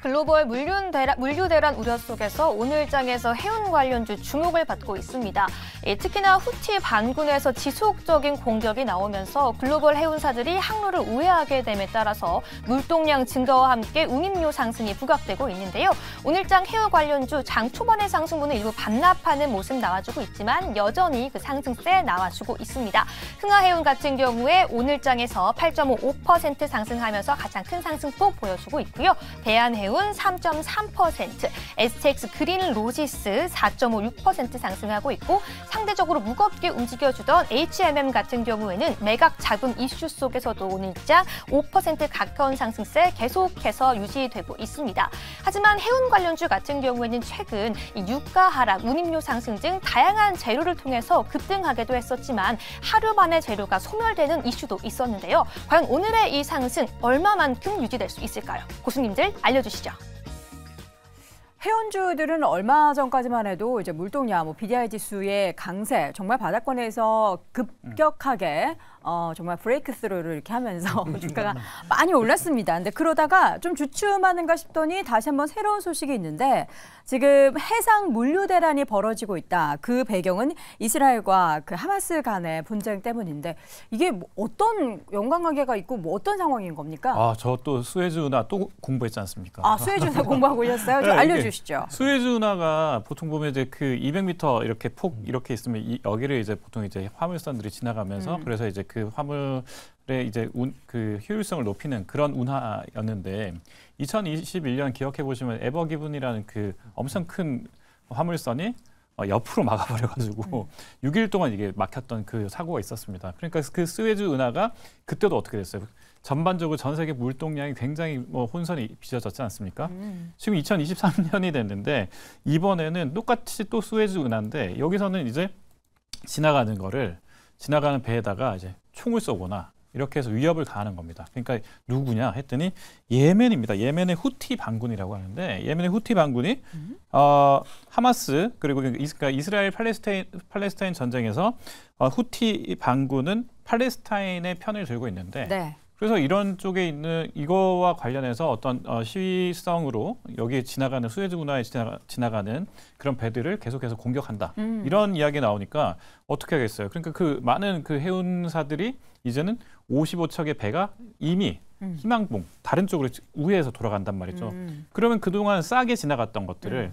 글로벌 물류 대란 우려 속에서 오늘장에서 해운 관련주 주목을 받고 있습니다. 특히나 후티 반군에서 지속적인 공격이 나오면서 글로벌 해운사들이 항로를 우회하게 됨에 따라서 물동량 증가와 함께 운임료 상승이 부각되고 있는데요. 오늘장 해운 관련주 장 초반의 상승분은 일부 반납하는 모습 나와주고 있지만 여전히 그 상승세 나와주고 있습니다. 흥하해운 같은 경우에 오늘장에서 8.5% 상승하면서 가장 큰 상승폭 보여주고 있고요. 대한해운 3.3%, STX 그린로지스 4.56% 상승하고 있고 상대적으로 무겁게 움직여주던 HMM 같은 경우에는 매각 자금 이슈 속에서도 오늘장 5% 가까운 상승세 계속해서 유지되고 있습니다. 하지만 해운 관련주 같은 경우에는 최근 유가 하락, 운임료 상승 등 다양한 재료를 통해서 급등하기도 했었지만 하루 만에 재료가 소멸되는 이슈도 있었는데요. 과연 오늘의 이 상승 얼마만큼 유지될 수 있을까요? 고수님들 알려주시죠. 해운주들은 얼마 전까지만 해도 이제 물동량, BDI 지수의 강세, 정말 바닥권에서 급격하게 정말 브레이크스루를 이렇게 하면서 주가가 많이 올랐습니다. 근데 그러다가 좀 주춤하는가 싶더니 다시 한번 새로운 소식이 있는데 지금 해상 물류 대란이 벌어지고 있다. 그 배경은 이스라엘과 그 하마스 간의 분쟁 때문인데 이게 뭐 어떤 연관관계가 있고 뭐 어떤 상황인 겁니까? 저 또 수에즈 운하 또 공부했지 않습니까? 수에즈 운하 공부하고 오셨어요? 좀 알려주시죠. 수에즈 운하가 보통 보면 이제 그 200m 이렇게 폭 이렇게 있으면 여기를 이제 보통 이제 화물선들이 지나가면서 그래서 이제 그 화물의 이제 그 효율성을 높이는 그런 운하였는데 2021년 기억해 보시면 에버기븐이라는 그 엄청 큰 화물선이 옆으로 막아버려가지고 6일 동안 이게 막혔던 그 사고가 있었습니다. 그러니까 그 스웨즈 운하가 그때도 어떻게 됐어요? 전반적으로 전 세계 물동량이 굉장히 혼선이 빚어졌지 않습니까? 지금 2023년이 됐는데 이번에는 똑같이 또 스웨즈 운하인데 여기서는 이제 지나가는 배에다가 이제 총을 쏘거나 이렇게 해서 위협을 가하는 겁니다. 그러니까 누구냐 했더니 예멘입니다. 예멘의 후티 반군이라고 하는데 예멘의 후티 반군이 하마스 그리고 그러니까 이스라엘 팔레스타인 전쟁에서 후티 반군은 팔레스타인의 편을 들고 있는데 네. 그래서 이런 쪽에 있는 이거와 관련해서 어떤 시위성으로 여기 지나가는 수에즈 운하에 지나가는 그런 배들을 계속해서 공격한다. 이런 이야기 나오니까 어떻게 하겠어요? 그러니까 그 많은 그 해운사들이 이제는 55척의 배가 이미 희망봉 다른 쪽으로 우회해서 돌아간단 말이죠. 그러면 그동안 싸게 지나갔던 것들을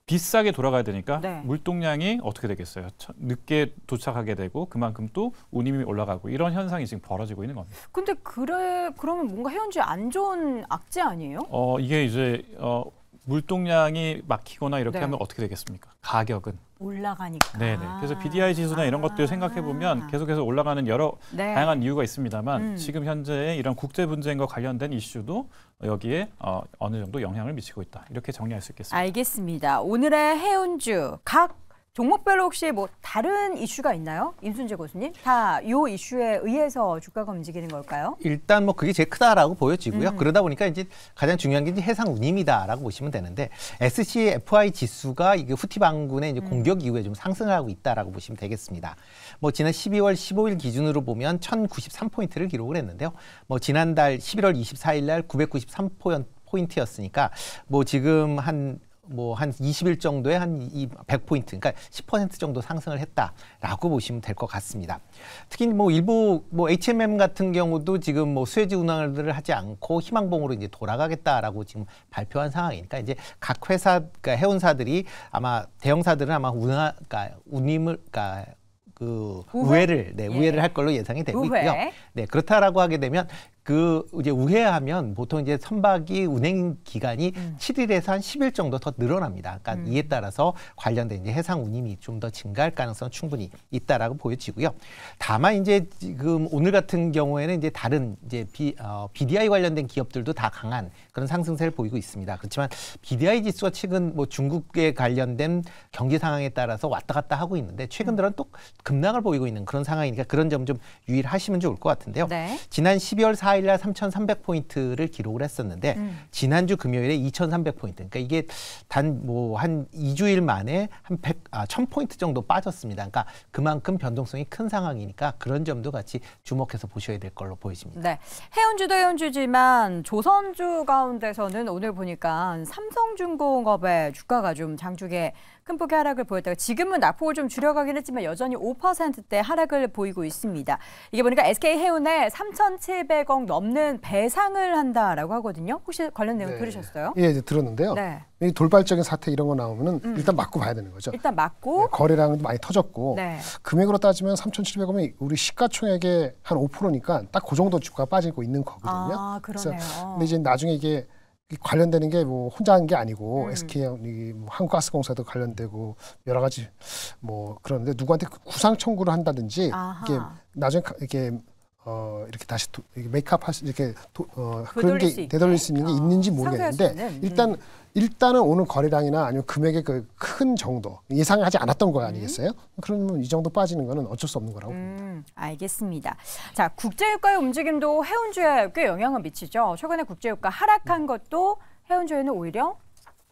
비싸게 돌아가야 되니까 네. 물동량이 어떻게 되겠어요? 늦게 도착하게 되고 그만큼 또 운임이 올라가고 이런 현상이 지금 벌어지고 있는 겁니다. 근데 그러면 뭔가 해운주에 안 좋은 악재 아니에요? 이게 이제 물동량이 막히거나 이렇게 네. 하면 어떻게 되겠습니까? 가격은 올라가니까. 네네. 그래서 BDI 지수나 이런 것들 생각해 보면 계속해서 올라가는 여러 다양한 이유가 있습니다만 지금 현재 이런 국제 분쟁과 관련된 이슈도 여기에 어느 정도 영향을 미치고 있다. 이렇게 정리할 수 있겠습니다. 알겠습니다. 오늘의 해운주 각 종목별로 혹시 뭐 다른 이슈가 있나요? 임순재 고수님? 다 이 이슈에 의해서 주가가 움직이는 걸까요? 일단 뭐 그게 제일 크다라고 보여지고요. 그러다 보니까 이제 가장 중요한 게 이제 해상 운임이다라고 보시면 되는데 SCFI 지수가 이게 후티 반군의 이제 공격 이후에 좀 상승하고 있다라고 보시면 되겠습니다. 뭐 지난 12월 15일 기준으로 보면 1,093포인트를 기록을 했는데요. 뭐 지난달 11월 24일 날 993포인트였으니까 뭐 지금 한 20일 정도에 한 100포인트, 그러니까 10% 정도 상승을 했다라고 보시면 될 것 같습니다. 특히 뭐 일부 HMM 같은 경우도 지금 수에즈 운항을 하지 않고 희망봉으로 이제 돌아가겠다라고 지금 발표한 상황이니까 이제 각 회사, 그러니까 해운사들이 아마 대형사들은 아마 운임을, 우회를 할 걸로 예상이 되고 있고요. 네, 그렇다라고 하게 되면 이제 우회하면 보통 이제 선박이 운행 기간이 7일에서 한 10일 정도 더 늘어납니다. 그러니까 이에 따라서 관련된 이제 해상 운임이 좀 더 증가할 가능성은 충분히 있다라고 보여지고요. 다만 이제 지금 오늘 같은 경우에는 이제 다른 이제 BDI 관련된 기업들도 다 강한 그런 상승세를 보이고 있습니다. 그렇지만 BDI 지수가 최근 중국에 관련된 경제 상황에 따라서 왔다 갔다 하고 있는데 최근 들어는 또 급락을 보이고 있는 그런 상황이니까 그런 점 좀 유의를 하시면 좋을 것 같은데요. 네. 지난 12월 4일 화요일날 3,300포인트를 기록을 했었는데 지난주 금요일에 2,300포인트. 그러니까 이게 단 뭐 한 2주일 만에 한 1,000포인트 정도 빠졌습니다. 그러니까 그만큼 변동성이 큰 상황이니까 그런 점도 같이 주목해서 보셔야 될 걸로 보여집니다. 네, 해운주도 해운주지만 조선주 가운데서는 오늘 보니까 삼성중공업의 주가가 좀 장중에 큰 폭의 하락을 보였다가 지금은 낙폭을 좀 줄여가긴 했지만 여전히 5%대 하락을 보이고 있습니다. 이게 보니까 SK해운에 3,700억 넘는 배상을 한다라고 하거든요. 혹시 관련 내용 들으셨어요? 예, 이제 들었는데요. 네. 이 돌발적인 사태 이런 거 나오면은 일단 맞고 봐야 되는 거죠. 일단 맞고 네, 거래량도 많이 터졌고 네. 금액으로 따지면 3,700원이면 우리 시가총액의 한 5%니까 딱 그 정도 주가가 빠지고 있는 거거든요. 아, 그러네요. 근데 이제 나중에 이게 관련되는 게 뭐 혼자 한 게 아니고 SK 뭐 한국가스공사도 관련되고 여러 가지 뭐 그러는데 누구한테 구상 청구를 한다든지 이게 나중에 이게 이렇게 다시 이렇게 메이크업 할 수 이렇게 그런 게 되돌릴 수 있는 게 있는지 모르겠는데 일단은 오늘 거래량이나 아니면 금액의 그 큰 정도 예상하지 않았던 거 아니겠어요? 그러면 이 정도 빠지는 거는 어쩔 수 없는 거라고 봅니다. 알겠습니다. 자, 국제유가의 움직임도 해운주에 꽤 영향을 미치죠. 최근에 국제유가 하락한 것도 해운주에는 오히려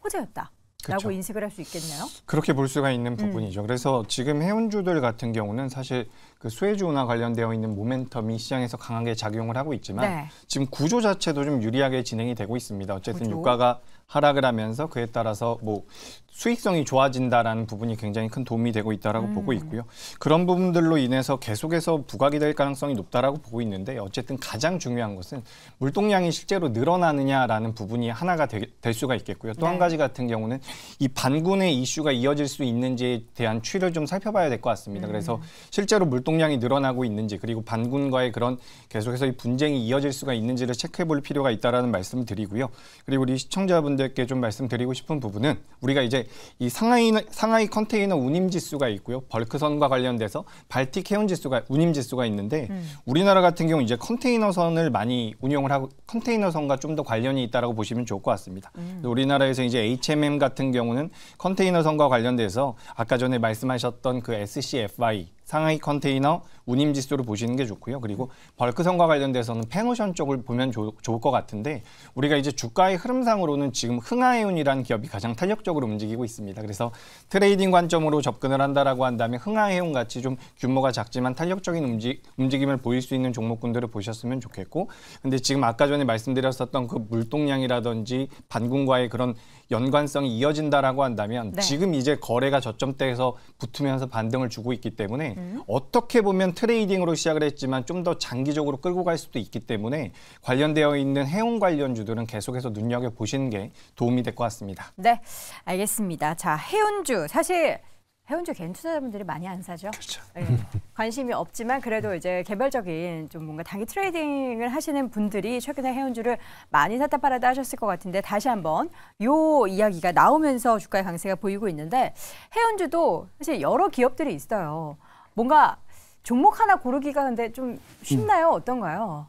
호재였다. 라고 그렇죠. 인식을 할 수 있겠네요. 그렇게 볼 수가 있는 부분이죠. 그래서 지금 해운주들 같은 경우는 사실 그 수혜주 운하 관련되어 있는 모멘텀이 시장에서 강하게 작용을 하고 있지만 네. 지금 구조 자체도 좀 유리하게 진행이 되고 있습니다. 어쨌든 구조. 유가가 하락을 하면서 그에 따라서 뭐 수익성이 좋아진다라는 부분이 굉장히 큰 도움이 되고 있다라고 보고 있고요. 그런 부분들로 인해서 계속해서 부각이 될 가능성이 높다라고 보고 있는데 어쨌든 가장 중요한 것은 물동량이 실제로 늘어나느냐라는 부분이 하나가 될 수가 있겠고요. 또 한 가지 같은 경우는 이 반군의 이슈가 이어질 수 있는지에 대한 추이를 좀 살펴봐야 될 것 같습니다. 그래서 실제로 물동량이 늘어나고 있는지 그리고 반군과의 그런 계속해서 이 분쟁이 이어질 수가 있는지를 체크해 볼 필요가 있다라는 말씀을 드리고요. 그리고 우리 시청자분들께 좀 말씀드리고 싶은 부분은 우리가 이제 이 상하이 컨테이너 운임 지수가 있고요. 벌크선과 관련돼서 발틱 해운 지수가 운임 지수가 있는데 우리나라 같은 경우 이제 컨테이너선을 많이 운용을 하고 컨테이너선과 좀 더 관련이 있다라고 보시면 좋을 것 같습니다. 우리나라에서 이제 HMM 같은 경우는 컨테이너선과 관련돼서 아까 전에 말씀하셨던 그 SCFI 상하이 컨테이너 운임 지수를 보시는 게 좋고요. 그리고 벌크선과 관련돼서는 펜오션 쪽을 보면 좋을 것 같은데 우리가 이제 주가의 흐름상으로는 지금 흥하해운이라는 기업이 가장 탄력적으로 움직이고 있습니다. 그래서 트레이딩 관점으로 접근을 한다라고 한다면 흥하해운 같이 좀 규모가 작지만 탄력적인 움직임을 보일 수 있는 종목군들을 보셨으면 좋겠고 근데 지금 아까 전에 말씀드렸었던 그 물동량이라든지 반군과의 그런 연관성이 이어진다라고 한다면 네. 지금 이제 거래가 저점대에서 붙으면서 반등을 주고 있기 때문에 어떻게 보면 트레이딩으로 시작을 했지만 좀 더 장기적으로 끌고 갈 수도 있기 때문에 관련되어 있는 해운 관련주들은 계속해서 눈여겨보시는 게 도움이 될 것 같습니다. 네, 알겠습니다. 자, 해운주 사실 해운주 개인 투자자분들이 많이 안 사죠. 그렇죠. 네, 관심이 없지만 그래도 이제 개별적인 좀 뭔가 단기 트레이딩을 하시는 분들이 최근에 해운주를 많이 샀다 팔았다 하셨을 것 같은데 다시 한번 요 이야기가 나오면서 주가의 강세가 보이고 있는데 해운주도 사실 여러 기업들이 있어요. 뭔가 종목 하나 고르기가 근데 좀 쉽나요? 어떤가요?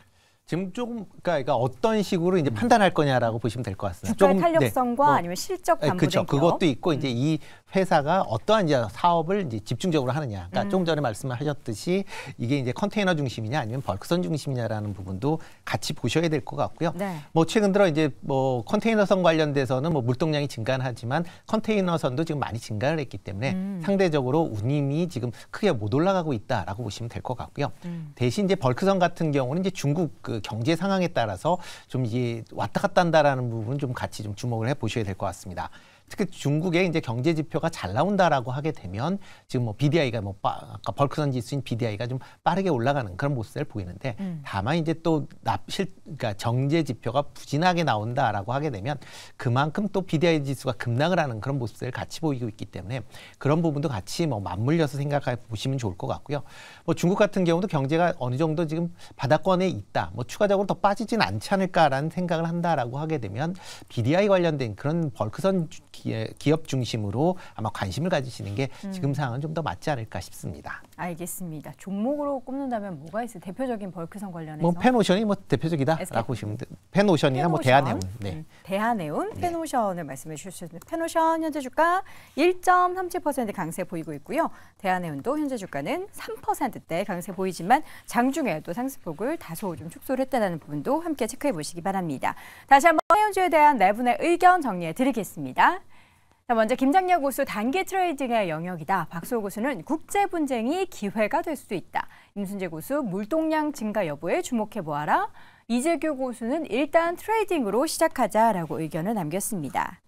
지금 조금 그러니까 어떤 식으로 이제 판단할 거냐라고 보시면 될 것 같습니다. 주가의 조금, 탄력성과 아니면 실적 담보된 그렇죠. 기업. 그것도 있고 이제 이 회사가 어떠한 이제 사업을 이제 집중적으로 하느냐. 그러니까 조금 전에 말씀하셨듯이 이게 이제 컨테이너 중심이냐 아니면 벌크선 중심이냐라는 부분도 같이 보셔야 될 것 같고요. 네. 뭐 최근 들어 이제 뭐 컨테이너선 관련돼서는 뭐 물동량이 증가는 하지만 컨테이너선도 지금 많이 증가를 했기 때문에 상대적으로 운임이 지금 크게 못 올라가고 있다라고 보시면 될 것 같고요. 대신 이제 벌크선 같은 경우는 이제 중국 그 경제 상황에 따라서 좀 이제 왔다 갔다 한다라는 부분 좀 같이 좀 주목을 해 보셔야 될 것 같습니다. 특히 중국의 이제 경제 지표가 잘 나온다라고 하게 되면 지금 뭐 BDI가 뭐 아까 벌크선 지수인 BDI가 좀 빠르게 올라가는 그런 모습을 보이는데 다만 이제 또 그러니까 정제 지표가 부진하게 나온다라고 하게 되면 그만큼 또 BDI 지수가 급락을 하는 그런 모습을 같이 보이고 있기 때문에 그런 부분도 같이 뭐 맞물려서 생각해 보시면 좋을 것 같고요. 뭐 중국 같은 경우도 경제가 어느 정도 지금 바닥권에 있다. 뭐 추가적으로 더 빠지진 않지 않을까라는 생각을 한다라고 하게 되면 BDI 관련된 그런 벌크선 기업 중심으로 아마 관심을 가지시는 게 지금 상황은 좀 더 맞지 않을까 싶습니다. 알겠습니다. 종목으로 꼽는다면 뭐가 있어요? 대표적인 벌크선 관련해서? 뭐 펜오션이 뭐 대표적이다라고 보시면 돼요. 펜오션이나 뭐 대한해운. 네. 대한해운, 펜오션을 말씀해 주셨습니다. 펜오션 현재 주가 1.37% 강세 보이고 있고요. 대한해운도 현재 주가는 3%대 강세 보이지만 장중에 또 상승폭을 다소 좀 축소를 했다는 부분도 함께 체크해 보시기 바랍니다. 다시 한번 해운주에 대한 네 분의 의견 정리해 드리겠습니다. 자, 먼저 김장렬 고수 단기 트레이딩의 영역이다. 박수호 고수는 국제 분쟁이 기회가 될 수도 있다. 임순재 고수 물동량 증가 여부에 주목해 보아라. 이재규 고수는 일단 트레이딩으로 시작하자라고 의견을 남겼습니다.